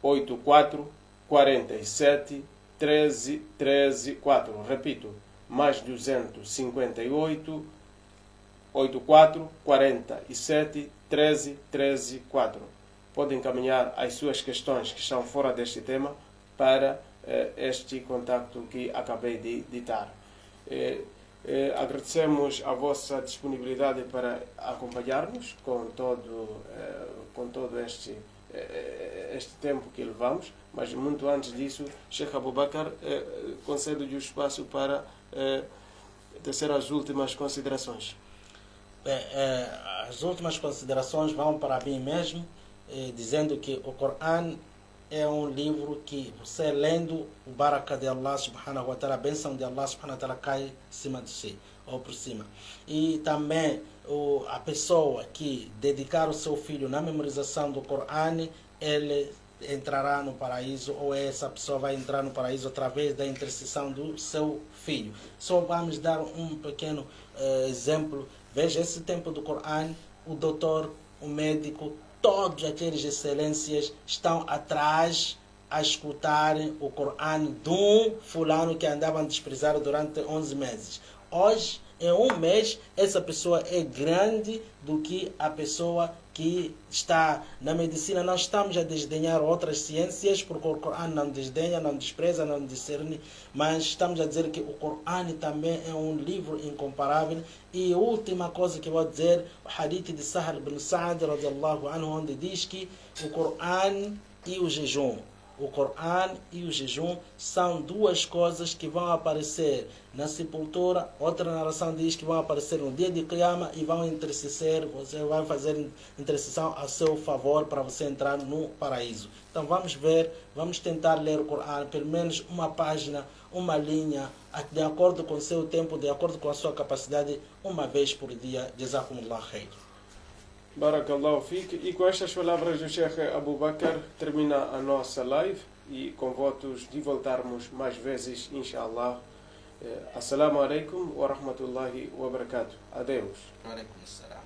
84 47 13 13 4. Repito, mais 258 84 47 13 13 4. Podem encaminhar as suas questões que estão fora deste tema para este contacto que acabei de ditar. Agradecemos a vossa disponibilidade para acompanhar-nos com todo este tempo que levamos, mas muito antes disso, Sheikh Abu Bakr, concedo-lhe o espaço para tecer as últimas considerações. Bem, as últimas considerações vão para mim mesmo, dizendo que o Coran é um livro que você lendo, o baraka de Allah subhanahu wa ta'ala, a bênção de Allah subhanahu wa ta'ala cai em cima de si, ou por cima. E também a pessoa que dedicar o seu filho na memorização do Coran, ele entrará no paraíso, ou essa pessoa vai entrar no paraíso através da intercessão do seu filho. Só vamos dar um pequeno exemplo. Veja, esse tempo do Coran, o doutor, o médico, todas aquelas excelências estão atrás a escutarem o Coran de um fulano que andavam desprezado durante 11 meses. Hoje, em um mês, essa pessoa é grande do que a pessoa que está na medicina. Não estamos a desdenhar outras ciências, porque o Coran não desdenha, não despreza, não discerne, mas estamos a dizer que o Coran também é um livro incomparável. E a última coisa que vou dizer, o hadith de Sahal ibn Sa'd, radiallahu anhu, onde diz que o Coran e o jejum, o Coran e o jejum são duas coisas que vão aparecer na sepultura. Outra narração diz que vão aparecer no dia de Qiyama e vão interceder, você vai fazer intercessão a seu favor para você entrar no paraíso. Então vamos ver, vamos tentar ler o Coran, pelo menos uma página, uma linha, de acordo com o seu tempo, de acordo com a sua capacidade, uma vez por dia. Jazakumullah khair. Barakallahu Fik. E com estas palavras do Sheikh Abu Bakr termina a nossa live e com votos de voltarmos mais vezes, inshallah. Assalamu alaikum wa rahmatullahi wa barakatuh. Adeus. Wa alaikum assalam.